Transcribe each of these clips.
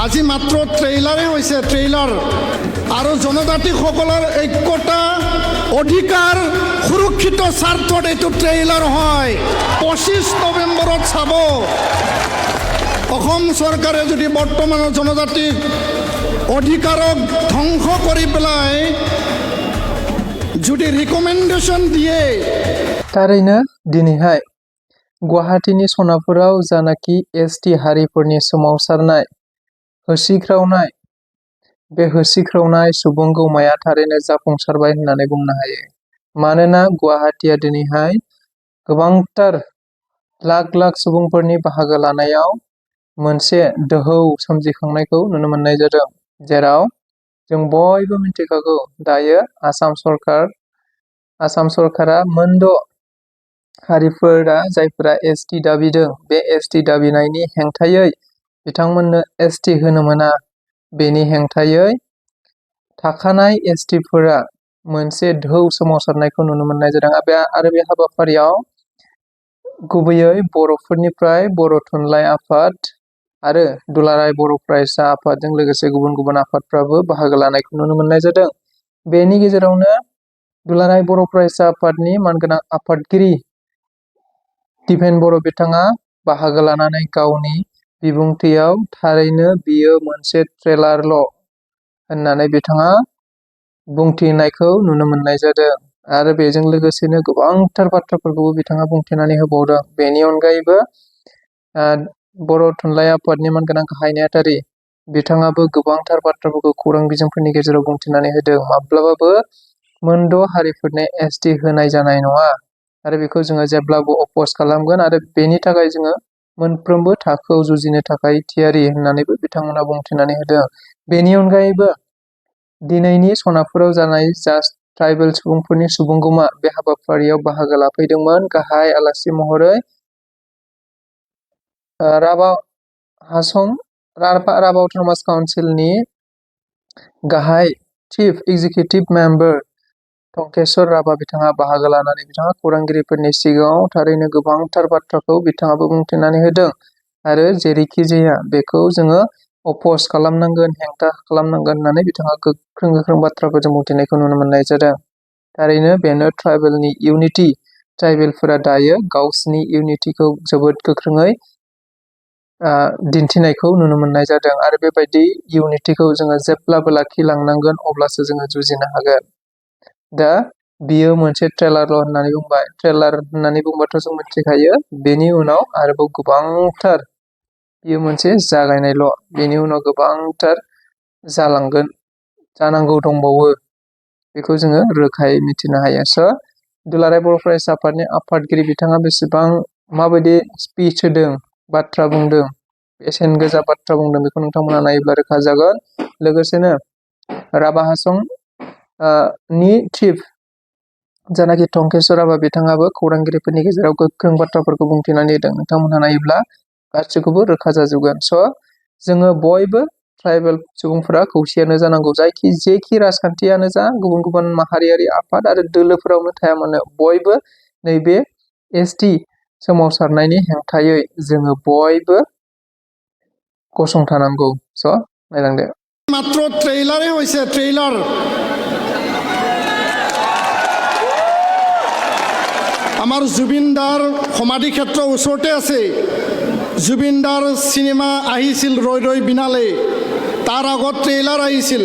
আজি মাত্ৰ ট্ৰেইলাৰে হৈছে ট্ৰেইলাৰ আৰু জনজাতিসকলৰ ঐক্যতা অধিকাৰ সুৰক্ষিত স্বাৰ্থত এইটো ট্ৰেইলাৰ হয় 25 নৱেম্বৰত চাব অসম চৰকাৰে যদি বৰ্তমানৰ জনজাতিক অধিকাৰক ধ্বংস কৰি পেলাই যদি ৰিকমেণ্ডেশ্যন দিয়ে थारैनो दिनैहाय गुवाहाटीनि सनापुराव जानाखि एसटी हारिफोरनि सोमावसारनाय होसिख्रावनाय बे होसिख्रावनाय सुबुं गौमाया थारैनो जाफुंसारबाय होननानै बुंनो हायो मानोना गुवाहाटीया दिनैहाय गोबांथार लाख लाख सुबुंफोरनि बाहागो लानायाव मोनसे दोहौ सोमजिखांनायखौ नुनो मोननाय जादों जेराव जों बयबो मिथिखागौ दायो आसाम सरकारा मोनद' हारिफोरा जायफोरा एसटी दाबिदों बे एसटी दाबिनायनि हेंथायै बिथांमोननो एसटी होनो मोना बेनि हेंथायै थाखानाय एसटीफोरा मोनसे ढौ सोमावसारनायखौ नुनो मोननाय जादों आरो बे हाबाफारियाव गुबैयै बर'फोरनिफ्राय बर' थुनलाइ आफाद आरो दुलाराय बर' फरायसा आफादजों लोगोसे गुबुन गुबुन आफादफ्राबो बाहागो लानायखौ नुनो मोननाय जादों बेनि गेजेरावनो दुलाराय बर' फरायसा आफादनि मानगोनां आफादगिरि दिपेन बर' बिथाङा बाहागो लानानै गावनि बिबुंथियाव थारैनो बियो मोनसे ट्रेलारल' होननानै बिथाङा बुंथिनायखौ नुनो मोननाय जादों आरो बेजों लोगोसेनो गोबांथार बाथ्राफोरखौबो बिथाङा बुंथिनानै होबावदों बेनि अनगायैबो बर' थुनलाइ आफादनि मानगोनां गाहाय नेहाथारि बिथाङाबो गोबांथार बाथ्राफोरखौ खौरां बिजोंफोरनि गेजेराव बुंथिनानै होदों माब्लाबाबो मोनद' हारिफोरनो एसटी होनाय जानाय नङा आरो बेखौ जोङो जेब्लाबो अपोज खालामगोन आरो बेनि थाखाय जोङो मोनफ्रोमबो थाखोआव जुजिनो थाखाय थियारि होननानैबो बिथांमोना बुंथिनानै होदों बेनि अनगायैबो दिनैनि सनापुराव जानाय जास्ट ट्राइबेल सुबुंफोरनि सुबुंगौमा बे हाबाफारियाव बाहागो लाफैदोंमोन गाहाय आलासि महरै राभा अट'नमास काउन्सिलनि गाहाय chief executive member Tankeshwar Rabha बिथाङा बाहागो लानानै बिथाङा खौरांगिरिफोरनि सिगाङाव थारैनो गोबांथार बाथ्राखौ बिथाङाबो बुंथिनानै होदों आरो जेरैखि जाया बेखौ जोङो अपोज खालामनांगोन हेंथा खालामनांगोन होननानै बिथाङा गोख्रों बाथ्राफोरजों बुंथिनायखौ नुनो मोननाय जादों थारैनो बेनो ट्राइबेलनि इउनिटि ट्राइबेलफोरा दायो गावसिनि इउनिटिखौ जोबोद गोख्रोङै दिन्थिनायखौ नुनो मोननाय जादों आरो बेबायदि इउनिटिखौ जोङो जेब्लाबो लाखिलांनांगोन अब्लासो जोङो जुजिनो हागोन दा बियो मोनसे ट्रेलारल' होननानै बुंबाय ट्रेलार होननानै बुंबाथ' जों मिथिखायो बेनि उनाव आरोबाव गोबांथार बियो मोनसे जागायनायल' बेनि उनाव गोबांथार जालांगोन जानांगौ दंबावो बेखौ जोङो रोखायै मिथिनो हायो स' दुलाराय बर' फरायसा आफादनि आफादगिरि बिथाङा बेसेबां माबायदि स्पिच होदों बाथ्रा बुंदों बेसेन गोसा बाथ्रा बुंदों बेखौ नोंथांमोना नायोब्ला रोखा जागोन लोगोसेनो राभा हासं नि चिफ जानाखि टंकेश्वर राभा बिथाङाबो खौरांगिरिफोरनि गेजेराव गोख्रों बाथ्राफोरखौ बुंथिनानै होदों नोंथांमोनहा नायोब्ला गासैखौबो रोखा जाजोबगोन स' जोङो बयबो ट्राइबेल सुबुंफोरा खौसेयानो जानांगौ जेखि राजखान्थियानो जा गुबुन गुबुन माहारियारि आफाद आरो दोलोफोरावनो थाया मानो बयबो नैबे एसटी सोमावसारनायनि हेंथायै जोङो बयबो गसंथानांगौ स' नायलांदो মাত্ৰ ট্ৰেইলাৰে হৈছে ট্ৰেইলাৰ আমাৰ জুবিনদাৰ সমাধি ক্ষেত্ৰ ওচৰতে আছে জুবিনদাৰ চিনেমা আহিছিল ৰৈ ৰৈ বিনালে তাৰ আগত ট্ৰেইলাৰ আহিছিল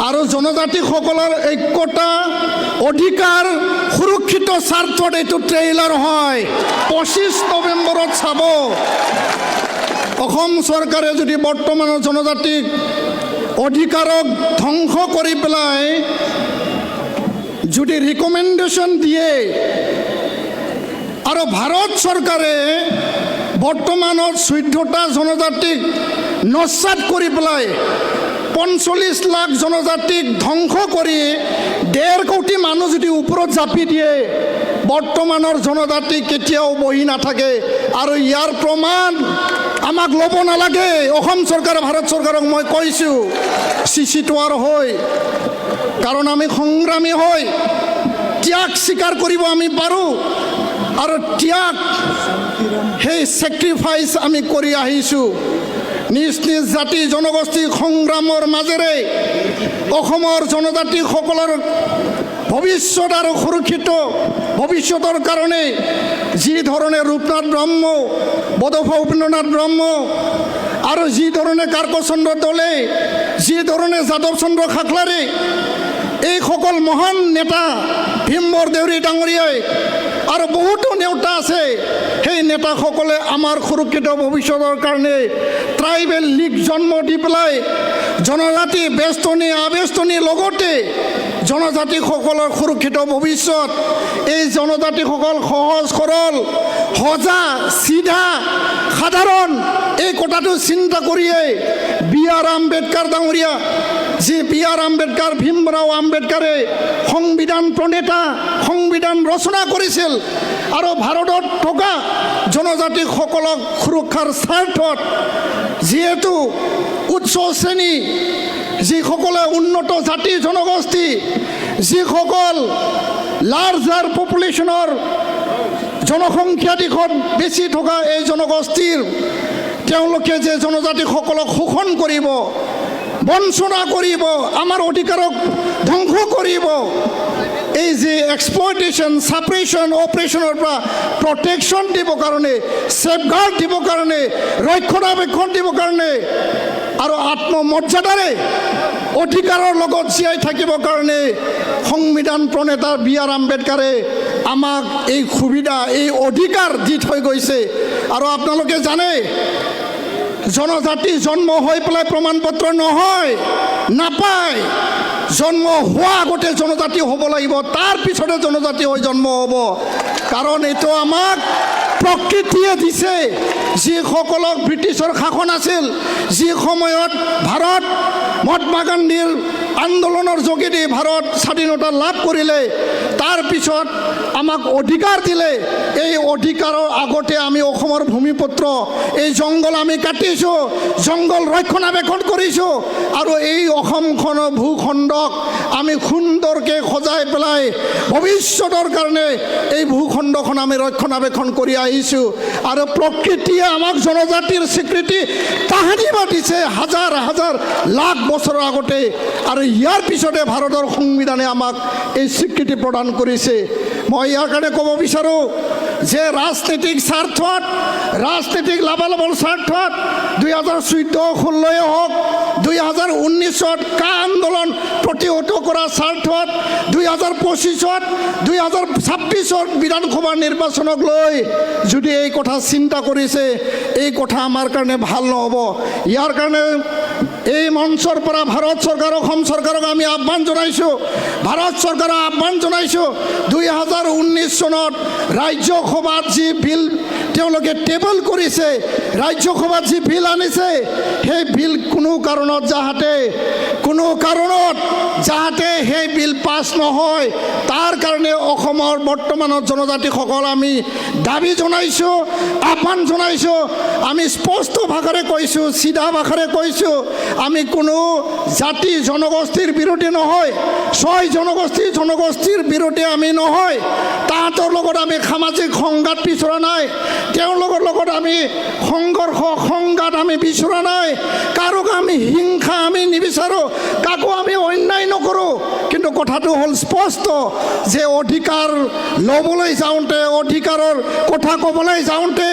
আৰু জনজাতিসকলৰ ঐক্যতা অধিকাৰ সুৰক্ষিত স্বাৰ্থত এইটো ট্ৰেইলাৰ হয় 25 নৱেম্বৰত চাব অসম চৰকাৰে যদি বৰ্তমানৰ জনজাতিক অধিকাৰক ধ্বংস কৰি পেলাই যদি ৰিকমেণ্ডেশ্যন দিয়ে আৰু ভাৰত চৰকাৰে বৰ্তমানৰ 14টা জনজাতিক নস্যাৎ কৰি পেলাই 45 লাখ জনজাতিক ধ্বংস কৰি 1.5 কোটি মানুহ যদি ওপৰত জাপি দিয়ে বৰ্তমানৰ জনজাতি কেতিয়াও বহি নাথাকে আৰু ইয়াৰ প্ৰমাণ আমাক ল'ব নালাগে অসম চৰকাৰ ভাৰত চৰকাৰক মই কৈছোঁ চিচিটোৱাৰ হয় কাৰণ আমি সংগ্ৰামী হয় ত্যাগ স্বীকাৰ কৰিব আমি পাৰোঁ আৰু ত্যাগ সেই চেক্ৰিফাইচ আমি কৰি আহিছোঁ নিজ নিজ জাতি জনগোষ্ঠী সংগ্ৰামৰ মাজেৰে অসমৰ জনজাতিসকলৰ ভৱিষ্যত আৰু সুৰক্ষিত ভৱিষ্যতৰ কাৰণে যি ধৰণে ৰূপনাথ ব্ৰহ্ম বডফা উপেন্দ্ৰনাথ ব্ৰহ্ম আৰু যি ধৰণে কাৰ্কচন্দ্ৰ দলে যি ধৰণে যাদৱ চন্দ্ৰ খাকলাৰে এইসকল মহান নেতা ভীমবৰ দেউৰী ডাঙৰীয়াই আৰু বহুতো নেতা আছে সেই নেতাসকলে আমাৰ সুৰক্ষিত ভৱিষ্যতৰ কাৰণে ট্ৰাইবেল লীগ জন্ম দি পেলাই জনজাতি বেষ্টনী আবেষ্টনীৰ লগতে জনজাতিসকলৰ সুৰক্ষিত ভৱিষ্যত এই জনজাতিসকল সহজ সৰল সজা চিধা সাধাৰণ এই কথাটো চিন্তা কৰিয়ে B.R. আম্বেদকাৰ ডাঙৰীয়া যি B.R. আম্বেদকাৰ ভীমৰাও আম্বেদকাৰে সংবিধান প্ৰণেতা সংবিধান ৰচনা কৰিছিল আৰু ভাৰতত থকা জনজাতিসকলক সুৰক্ষাৰ স্বাৰ্থত যিহেতু উচ্চ শ্ৰেণী যিসকলে উন্নত জাতি জনগোষ্ঠী যিসকল লাৰ্জাৰ পপুলেশ্যনৰ জনসংখ্যা দিশত বেছি থকা এই জনগোষ্ঠীৰ তেওঁলোকে যে জনজাতিসকলক শোষণ কৰিব বঞ্চনা কৰিব আমাৰ অধিকাৰক ধ্বংস কৰিব এই যে এক্সপ্লইটেশ্যন ছাপ্ৰেশ্যন অপাৰেশ্যনৰ পৰা প্ৰটেকশ্যন দিবৰ কাৰণে ছেফগাৰ্ড দিবৰ কাৰণে ৰক্ষণাবেক্ষণ দিবৰ কাৰণে আৰু আত্মমৰ্যাদাৰে অধিকাৰৰ লগত জীয়াই থাকিবৰ কাৰণে সংবিধান প্ৰণেতা B.R. আম্বেদকাৰে আমাক এই সুবিধা এই অধিকাৰ দি থৈ গৈছে আৰু আপোনালোকে জানে জনজাতি জন্ম হৈ পেলাই প্ৰমাণপত্ৰ নহয় নাপায় জন্ম হোৱা আগতে জনজাতি হ'ব লাগিব তাৰ পিছতে জনজাতি হৈ জন্ম হ'ব কাৰণ এইটো আমাক প্ৰকৃতিয়ে দিছে যিসকলক ব্ৰিটিছৰ শাসন আছিল যি সময়ত ভাৰত মহাত্মা গান্ধীৰ আন্দোলনৰ যোগেদি ভাৰত স্বাধীনতা লাভ কৰিলে তাৰপিছত আমাক অধিকাৰ দিলে এই অধিকাৰৰ আগতে আমি অসমৰ ভূমিপুত্ৰ এই জংঘল আমি কাটিছোঁ জংঘল ৰক্ষণাবেক্ষণ কৰিছোঁ আৰু এই অসমখনৰ ভূখণ্ডক আমি সুন্দৰকৈ সজাই পেলাই ভৱিষ্যতৰ কাৰণে এই ভূখণ্ডখন আমি ৰক্ষণাবেক্ষণ কৰি আহিছোঁ আৰু প্ৰকৃতিয়ে আমাক জনজাতিৰ স্বীকৃতি তাহানিব দিছে হাজাৰ হাজাৰ লাখ বছৰৰ আগতে আৰু ইয়াৰ পিছতে ভাৰতৰ সংবিধানে আমাক এই স্বীকৃতি প্ৰদান কৰিছে মই ইয়াৰ কাৰণে ক'ব বিচাৰোঁ যে ৰাজনীতিক স্বাৰ্থত ৰাজনীতিক লাভালাভৰ স্বাৰ্থত 2014-16 হওক 2019-ত কা আন্দোলন প্ৰতিহত কৰাৰ স্বাৰ্থত 2025-ত 2026-ত বিধানসভা নিৰ্বাচনক লৈ যদি এই কথা চিন্তা কৰিছে এই কথা আমাৰ কাৰণে ভাল নহ'ব ইয়াৰ কাৰণে এই মঞ্চৰ পৰা ভাৰত চৰকাৰ অসম চৰকাৰক আমি আহ্বান জনাইছোঁ ভাৰত চৰকাৰক আহ্বান জনাইছোঁ 2019 চনত ৰাজ্যসভাত যি বিল তেওঁলোকে টেবল কৰিছে ৰাজ্যসভাত যি বিল আনিছে সেই বিল কোনো কাৰণত যাহাতে সেই বিল পাছ নহয় তাৰ কাৰণে অসমৰ বৰ্তমানৰ জনজাতিসকল আমি দাবী জনাইছোঁ আহ্বান জনাইছোঁ আমি স্পষ্ট ভাষাৰে কৈছোঁ চিধা ভাষাৰে কৈছোঁ আমি কোনো জাতি জনগোষ্ঠীৰ বিৰোধী নহয় ছয় জনগোষ্ঠীৰ বিৰোধী আমি নহয় তাহাঁতৰ লগত আমি সামাজিক সংঘাত বিচৰা নাই তেওঁলোকৰ লগত আমি সংঘৰ্ষ সংঘাত আমি বিচৰা নাই কাৰোক আমি হিংসা আমি নিবিচাৰোঁ কাকো আমি অন্যায় নকৰোঁ কিন্তু কথাটো হ'ল স্পষ্ট যে অধিকাৰ ল'বলৈ যাওঁতে অধিকাৰৰ কথা ক'বলৈ যাওঁতে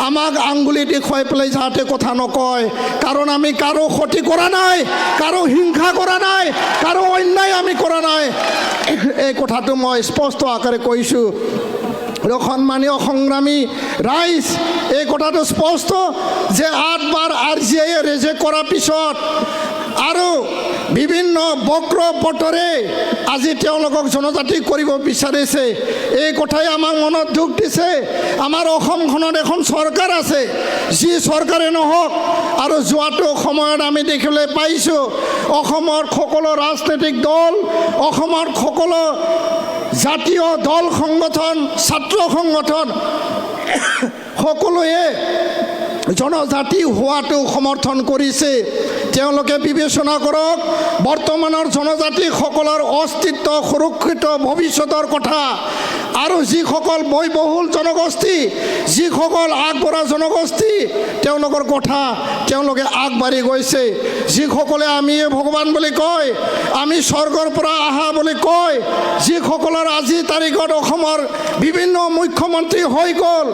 আমাক আঙুলি দেখুৱাই পেলাই যাতে কথা নকয় কাৰণ আমি কাৰো ক্ষতি কৰা নাই কাৰো হিংসা কৰা নাই কাৰো অন্যায় আমি কৰা নাই এই কথাটো মই স্পষ্ট আকাৰে কৈছোঁ সন্মানীয় সংগ্ৰামী ৰাইজ এই কথাটো স্পষ্ট যে 8 বাৰ RGI ৰেজেক্ট কৰাৰ পিছত আৰু বিভিন্ন বক্ৰ পথৰে আজি তেওঁলোকক জনজাতি কৰিব বিচাৰিছে এই কথাই আমাক মনত দুখ দিছে আমাৰ অসমখনত এখন চৰকাৰ আছে যি চৰকাৰে নহওক আৰু যোৱাটো সময়ত আমি দেখিবলৈ পাইছোঁ অসমৰ সকলো ৰাজনৈতিক দল অসমৰ সকলো জাতীয় দল সংগঠন ছাত্ৰ সংগঠন সকলোৱে জনজাতি হোৱাটো সমৰ্থন কৰিছে তেওঁলোকে বিবেচনা কৰক বৰ্তমানৰ জনজাতিসকলৰ অস্তিত্ব সুৰক্ষিত ভৱিষ্যতৰ কথা আৰু যিসকল ব্যয়বহুল জনগোষ্ঠী যিসকল আগবঢ়া জনগোষ্ঠী তেওঁলোকৰ কথা তেওঁলোকে আগবাঢ়ি গৈছে যিসকলে আমি ভগৱান বুলি কয় আমি স্বৰ্গৰ পৰা অহা বুলি কয় যিসকলৰ আজি তাৰিখত অসমৰ বিভিন্ন মুখ্যমন্ত্ৰী হৈ গ'ল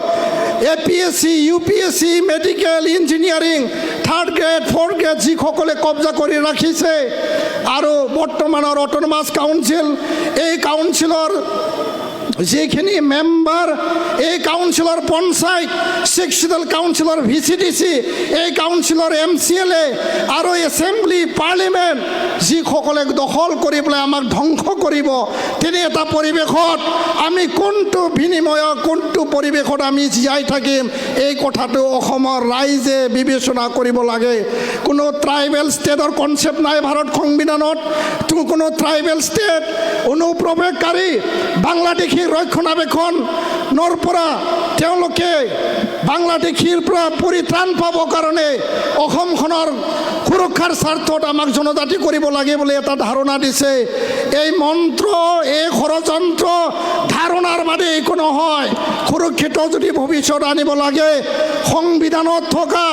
APSC UPSC medical engineering 3rd grade 4th grade যিসকলে কব্জা কৰি ৰাখিছে আৰু বৰ্তমানৰ অট'নমাছ কাউন্সিল এই কাউন্সিলৰ যিখিনি মেম্বাৰ এই কাউন্সিলৰ পঞ্চায়ত 6 শিডিউল কাউন্সিলৰ VCDC এই কাউন্সিলৰ MCLA আৰু এছেম্বলি পাৰ্লিমেণ্ট যিসকলে দখল কৰি পেলাই আমাক ধ্বংস কৰিব তেনে এটা পৰিৱেশত আমি কোনটো বিনিময়ত কোনটো পৰিৱেশত আমি জীয়াই থাকিম এই কথাটো অসমৰ ৰাইজে বিবেচনা কৰিব লাগে কোনো ট্ৰাইবেল ষ্টেটৰ কনচেপ্ট নাই ভাৰত সংবিধানত কোনো ট্ৰাইবেল ষ্টেট অনুপ্ৰৱেশকাৰী বাংলাদেশী ৰক্ষণাবেক্ষণৰ পৰা তেওঁলোকে বাংলাদেশীৰ পৰা পৰিত্ৰাণ পাবৰ কাৰণে অসমখনৰ সুৰক্ষাৰ স্বাৰ্থত আমাক জনজাতি কৰিব লাগে বুলি এটা ধাৰণা দিছে এই মন্ত্ৰ এই ষড়যন্ত্ৰ ধাৰণাৰ বাদে একো নহয় সুৰক্ষিত যদি ভৱিষ্যত আনিব লাগে সংবিধানত থকা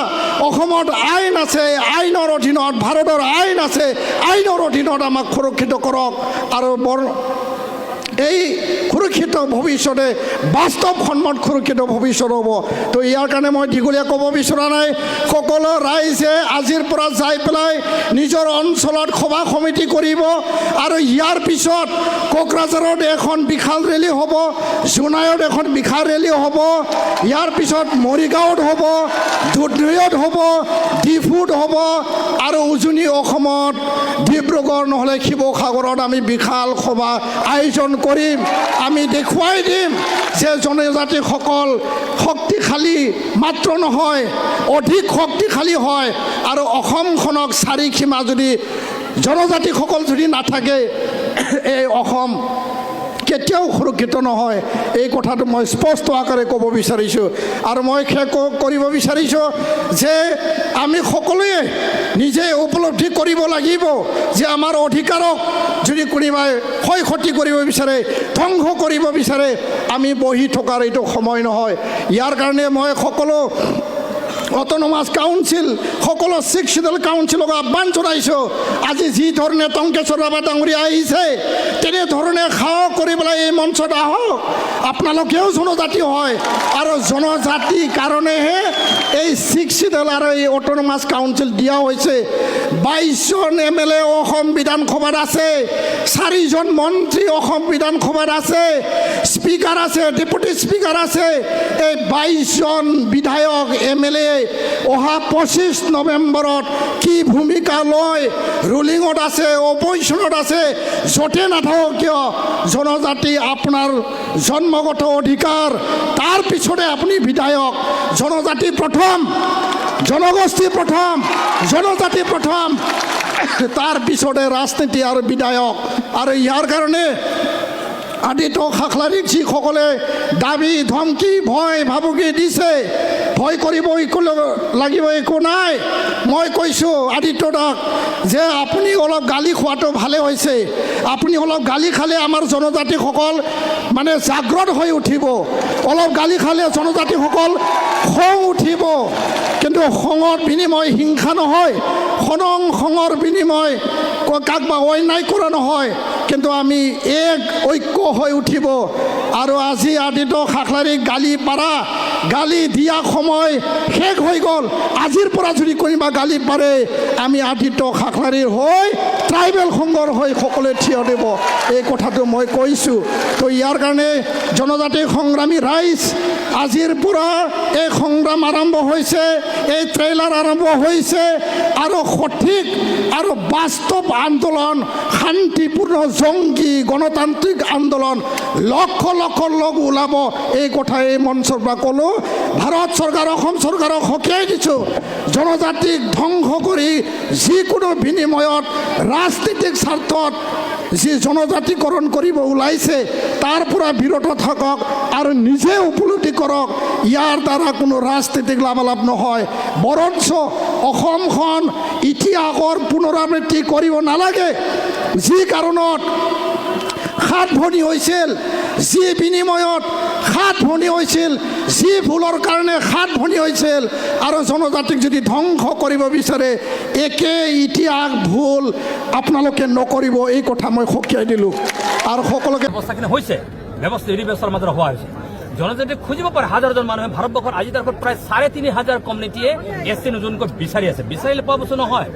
অসমত আইন আছে আইনৰ অধীনত ভাৰতৰ আইন আছে আইনৰ অধীনত আমাক সুৰক্ষিত কৰক আৰু এই সুৰক্ষিত ভৱিষ্যতে বাস্তৱসন্মত সুৰক্ষিত ভৱিষ্যত হ'ব তো ইয়াৰ কাৰণে মই দীঘলীয়া ক'ব বিচৰা নাই সকলো ৰাইজে আজিৰ পৰা যাই পেলাই নিজৰ অঞ্চলত সভা সমিতি কৰিব আৰু ইয়াৰ পিছত কোকৰাঝাৰত এখন বিশাল ৰেলী হ'ব জোনাইত এখন বিশাল ৰেলী হ'ব ইয়াৰ পিছত মৰিগাঁৱত হ'ব দুধনৈত হ'ব ডিফুত হ'ব আৰু উজনি অসমত ডিব্ৰুগড় নহ'লে শিৱসাগৰত আমি বিশাল সভা আয়োজন কৰিম আমি দেখুৱাই দিম যে জনজাতিসকল শক্তিশালী মাত্ৰ নহয় অধিক শক্তিশালী হয় আৰু অসমখনক চাৰিসীমা যদি জনজাতিসকল যদি নাথাকে এই অসম কেতিয়াও সুৰক্ষিত নহয় এই কথাটো মই স্পষ্ট আকাৰে ক'ব বিচাৰিছোঁ আৰু মই শেষ কৰিব বিচাৰিছোঁ যে আমি সকলোৱে নিজে উপলব্ধি কৰিব লাগিব যে আমাৰ অধিকাৰক যদি কোনোবাই ক্ষয় ক্ষতি কৰিব বিচাৰে ধ্বংস কৰিব বিচাৰে আমি বহি থকাৰ এইটো সময় নহয় ইয়াৰ কাৰণে মই সকলো অট'নমাছ কাউন্সিল সকলো 6 শিডিউল কাউন্সিলক আহ্বান জনাইছোঁ আজি যি ধৰণে টংকেশ্বৰ ৰাভা ডাঙৰীয়া আহিছে তেনেধৰণে সাহস কৰি পেলাই এই মঞ্চত আহক আপোনালোকেও জনজাতি হয় আৰু জনজাতিৰ কাৰণেহে এই 6 শিডিউল আৰু এই অট'নমাছ কাউন্সিল দিয়া হৈছে 22জন MLA অসম বিধানসভাত আছে 4জন মন্ত্ৰী অসম বিধানসভাত আছে স্পীকাৰ আছে ডেপুটি স্পীকাৰ আছে এই 22জন বিধায়ক MLA অহা 25 নৱেম্বৰত কি ভূমিকা লয় ৰুলিঙত আছে অপজিশ্যনত আছে য'তে নাথাকক কিয় জনজাতি আপোনাৰ জন্মগত অধিকাৰ তাৰ পিছতে আপুনি বিধায়ক জনজাতি প্ৰথম জনগোষ্ঠী প্ৰথম জনজাতি প্ৰথম তাৰ পিছতে ৰাজনীতি আৰু বিধায়ক আৰু ইয়াৰ কাৰণে আদিত্য খাখলাৰীক যিসকলে দাবী ধমকি ভয় ভাবুকি দিছে ভয় কৰিব লাগিব একো নাই মই কৈছোঁ আদিত্য দাক যে আপুনি অলপ গালি খোৱাটো ভালে হৈছে আপুনি অলপ গালি খালে আমাৰ জনজাতিসকল মানে জাগ্ৰত হৈ উঠিব অলপ গালি খালে জনজাতিসকল খং উঠিব কিন্তু খঙৰ বিনিময় হিংসা নহয় খঙৰ বিনিময় কাকবা অন্যায় কৰা নহয় কিন্তু আমি এক ঐক্য হৈ উঠিব আৰু আজি আদিত্য খাখলাৰীক গালি পাৰা গালি দিয়া সময় শেষ হৈ গ'ল আজিৰ পৰা যদি কোনোবা গালি পাৰে আমি আদিত্য খাখলাৰীৰ হৈ ট্ৰাইবেল সংঘৰ হৈ সকলোৱে থিয় দিব এই কথাটো মই কৈছোঁ তো ইয়াৰ কাৰণে জনজাতি সংগ্ৰামী ৰাইজ আজিৰ পৰা এই সংগ্ৰাম আৰম্ভ হৈছে এই ট্ৰেইলাৰ আৰম্ভ হৈছে আৰু সঠিক আৰু বাস্তৱ আন্দোলন শান্তিপূৰ্ণ জংগী গণতান্ত্ৰিক আন্দোলন লক্ষ লক্ষ লোক ওলাব এই কথা এই মঞ্চৰ পৰা ক'লোঁ ভাৰত চৰকাৰ অসম চৰকাৰক সকীয়াই দিছোঁ জনজাতিক ধ্বংস কৰি যিকোনো বিনিময়ত ৰাজনীতিক স্বাৰ্থত যি জনজাতিকৰণ কৰিব ওলাইছে তাৰ পৰা বিৰত থাকক আৰু নিজে উপলব্ধি কৰক ইয়াৰ দ্বাৰা কোনো ৰাজনীতিক লাভালাভ নহয় বৰঞ্চ অসমখন ইতিহাসৰ পুনৰাবৃত্তি কৰিব নালাগে যি কাৰণত সাত ভনী হৈছিল যি বিনিময়ত সাত ভনী হৈছিল যি ভুলৰ কাৰণে সাত ভনী হৈছিল আৰু জনজাতিক যদি ধ্বংস কৰিব বিচাৰে একে ইতিহাস ভুল আপোনালোকে নকৰিব এই কথা মই সকীয়াই দিলোঁ আৰু সকলোকে ব্যৱস্থাখিনি হৈছে ব্যৱস্থা ব্যৱস্থাৰ মাজত হোৱা হৈছে জনজাতি খুঁজিব পাৰে হাজাৰজন মানুহে ভাৰতবৰ্ষত আজি তাৰ প্ৰায় ৩,৫০০ কমিউনিটিয়ে এছটি নতুনকৈ বিচাৰি আছে বিচাৰিলে পোৱা বস্তু নহয়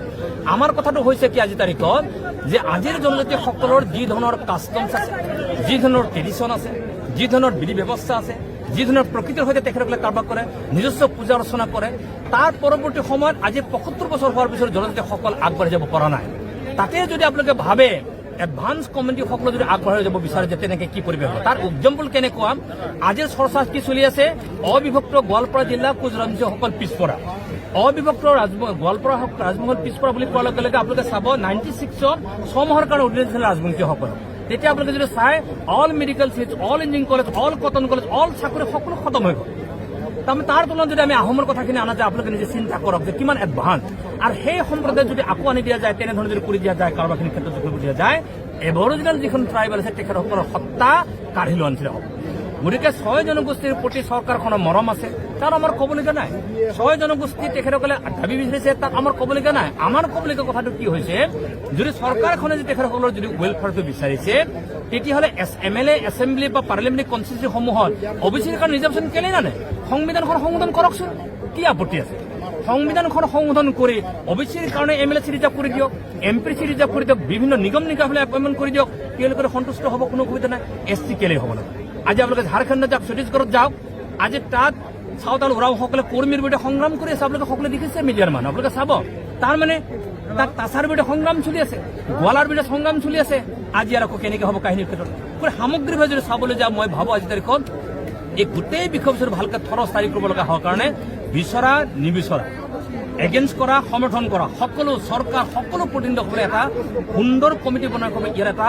আমাৰ কথাটো হৈছে কি আজি তাৰিখত যে আজিৰ জনজাতিসকলৰ যি ধৰণৰ কাষ্টমছ আছে যি ধৰণৰ ট্ৰেডিশ্যন আছে যি ধৰণৰ বিধি ব্যৱস্থা আছে যি ধৰণৰ প্ৰকৃতিৰ সৈতে তেখেতসকলে কাৰবাৰ কৰে নিজস্ব পূজা অৰ্চনা কৰে তাৰ পৰৱৰ্তী সময়ত আজি ৭৫ বছৰ হোৱাৰ পিছত জনজাতিসকল আগবাঢ়ি যাব পৰা নাই তাতে যদি আপোনালোকে ভাবে এডভান্স কমিউনিটিসকলে যদি আগবাঢ়ি যাব বিচাৰে যে তেনেকে কি পৰিৱেশ হ'ব তাৰ এক্সাম্পল কেনেকুৱা আজিৰ চৰ্চা কি চলি আছে অবিভক্ত গোৱালপাৰা জিলা কোচ ৰাজ্যসকল পিছপৰা অবিভক্ত গোৱালপাৰা ৰাজমহল পিছপৰা বুলি কোৱাৰ লগে লগে আপোনালোকে চাব 96ত 6 মাহৰ কাৰণে উদ্যোগ ৰাজবংশীসকল তেতিয়া আপোনালোকে যদি চাই all medical seat all engineering college all Cotton College all চাকৰি সকলো খতম হৈ গ'ল তাৰমানে তাৰ তুলনাত যদি আমি আহোমৰ কথাখিনি আনা যায় আপোনালোকে নিজে চিন্তা কৰক যে কিমান এডভান্স আৰু সেই সম্প্ৰদায় যদি আকৌ আনি দিয়া যায় তেনেধৰণে যদি কৰি দিয়া যায় কাৰোবাৰখিনি ক্ষেত্ৰত কৰিব দিয়া যায় এবৰিজিনেল যিখন ট্ৰাইবেল আছে তেখেতসকলৰ সত্তা কাঢ়ি লোৱা নিচিনা হ'ব গতিকে 6 জনগোষ্ঠীৰ প্ৰতি চৰকাৰখনৰ মৰম আছে তাৰ আমাৰ ক'বলগীয়া নাই 6 জনগোষ্ঠী তেখেতসকলে দাবী বিচাৰিছে তাত আমাৰ ক'বলগীয়া নাই আমাৰ ক'বলগীয়া কথাটো কি হৈছে যদি চৰকাৰখনে যদি তেখেতসকলৰ যদি ৱেলফেয়াৰটো বিচাৰিছে তেতিয়াহ'লে MLA এছেম্বলি বা পাৰ্লিয়ামেণ্টাৰী কনষ্টিটিউশ্যনসমূহত অবিচিৰ কাৰণে ৰিজাৰ্ভেশ্যন কেলে নানে সংবিধানখন সংশোধন কৰকচোন কি আপত্তি আছে সংবিধানখন সংশোধন কৰি অবিচিৰ কাৰণে MLA ৰিজাৰ্ভ কৰি দিয়ক MP ৰিজাৰ্ভ কৰি দিয়ক বিভিন্ন নিগম নিকামলৈ এপইণ্টমেণ্ট কৰি দিয়ক তেওঁলোকে সন্তুষ্ট হ'ব কোনো অসুবিধা নাই ST কেলে হ'ব না আজি আপোনালোকে ঝাৰখণ্ড যাওক ছত্তীশগড়ত যাওক আজি তাত চাওতাল ওৰাওসকলে কৰ্মীৰ বিৰুদ্ধে সংগ্ৰাম কৰি আছে আপোনালোকে সকলোৱে দেখিছে মিডিয়াৰ মানুহ আপোনালোকে চাব তাৰমানে তাত তাছাৰ বিৰুদ্ধে সংগ্ৰাম চলি আছে গোৱালাৰ বিৰুদ্ধে সংগ্ৰাম চলি আছে আজি আৰু আকৌ কেনেকৈ হ'ব কাহিনীৰ ক্ষেত্ৰত কোনো সামগ্ৰিকভাৱে যদি চাবলৈ যাওঁ মই ভাবোঁ আজি তাৰিখত এই গোটেই বিষয়বস্তু ভালকৈ থৰস্থায়ী কৰিব লগা হোৱাৰ কাৰণে বিচৰা নিবিচৰা এগেইনষ্ট কৰা সমৰ্থন কৰা সকলো চৰকাৰ সকলো প্ৰতিনিধিসকলে এটা সুন্দৰ কমিটি বনাই ইয়াৰ এটা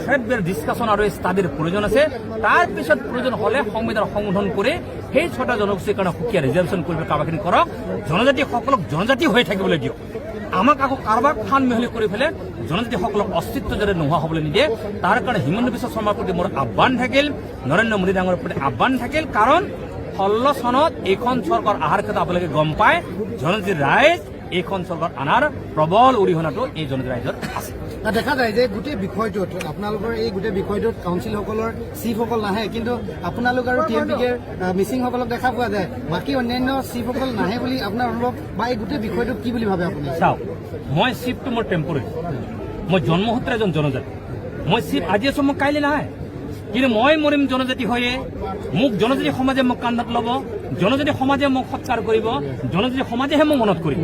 থ্ৰেডবেৰ ডিছকাশ্যন আৰু ষ্টাডিৰ প্ৰয়োজন আছে তাৰ পিছত প্ৰয়োজন হ'লে সংবিধান সংশোধন কৰি সেই 6টা জনগোষ্ঠীৰ কাৰণে সুকীয়া ৰিজাৰ্ভেশ্যন কৰিব কামখিনি কৰক জনজাতিসকলক জনজাতি হৈ থাকিবলৈ দিয়ক আমাক আকৌ কাৰোবাক খান মিহলি কৰি পেলাই জনজাতিসকলক অস্তিত্ব যাতে নোহোৱা হ'বলৈ নিদিয়ে তাৰ কাৰণে হিমন্ত বিশ্ব শৰ্মাৰ প্ৰতি মোৰ আহ্বান থাকিল নৰেন্দ্ৰ মোদী ডাঙৰৰ প্ৰতি আহ্বান থাকিল কাৰণ 16 চনত এইখন চৰকাৰ অহাৰ ক্ষেত্ৰত আপোনালোকে গম পায় জনজাতি ৰাইজ এইখন চৰকাৰ অনাৰ প্ৰবল অৰিহণাটো এই জনজাতি ৰাইজৰ আছে দেখা যায় যে গোটেই বিষয়টোত আপোনালোকৰ এই গোটেই বিষয়টোত কাউন্সিলসকলৰ চিফসকল নাহে কিন্তু আপোনালোক আৰু TMPৰ মিচিংসকলক দেখা পোৱা যায় বাকী অন্যান্য চিফসকল নাহে বুলি আপোনাৰ অনুভৱ বা এই গোটেই বিষয়টোত কি বুলি ভাবে আপুনি চাওক মই চিফটো মোৰ টেম্পৰেৰী মই জন্মসূত্ৰে এজন জনজাতি মই চিফ আজি আছো মই কাইলৈ নাহে কিন্তু মই মৰিম জনজাতি হৈয়ে মোক জনজাতি সমাজে মোক কান্ধত ল'ব জনজাতি সমাজে মোক সৎকাৰ কৰিব জনজাতি সমাজেহে মোক মনত কৰিব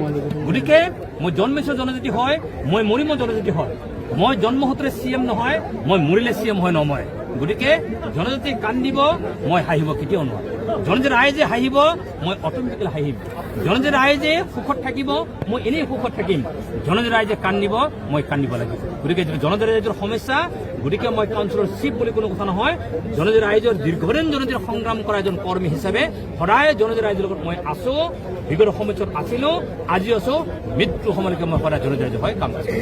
গতিকে মই জন্মিছোঁ জনজাতি হয় মই মৰিমো জনজাতি হয় মই জন্মসূত্ৰে CM নহয় মই মৰিলে CM হয় নমৰে গতিকে জনজাতি কান্দিব মই হাঁহিব কেতিয়াও নোৱাৰোঁ জনজাতি ৰাইজে হাঁহিব মই অট'মেটিকেলি হাঁহিম জনজাতি ৰাইজে সুখত থাকিব মই এনেই সুখত থাকিম জনজাতি ৰাইজে কান্দিব মই কান্দিব লাগিব গতিকে জনজাতি ৰাইজৰ সমস্যা গতিকে মই কাউন্সিলৰ চিফ বুলি কোনো কথা নহয় জনজাতি ৰাইজৰ দীৰ্ঘদিন জনজাতিৰ সংগ্ৰাম কৰা এজন কৰ্মী হিচাপে সদায় জনজাতি ৰাইজৰ লগত মই আছো বিগত সময়ত আছিলো আজি আছো মৃত্যু সময়লৈকে মই সদায় জনজাতি ৰাইজৰ হৈ কাম কৰিছোঁ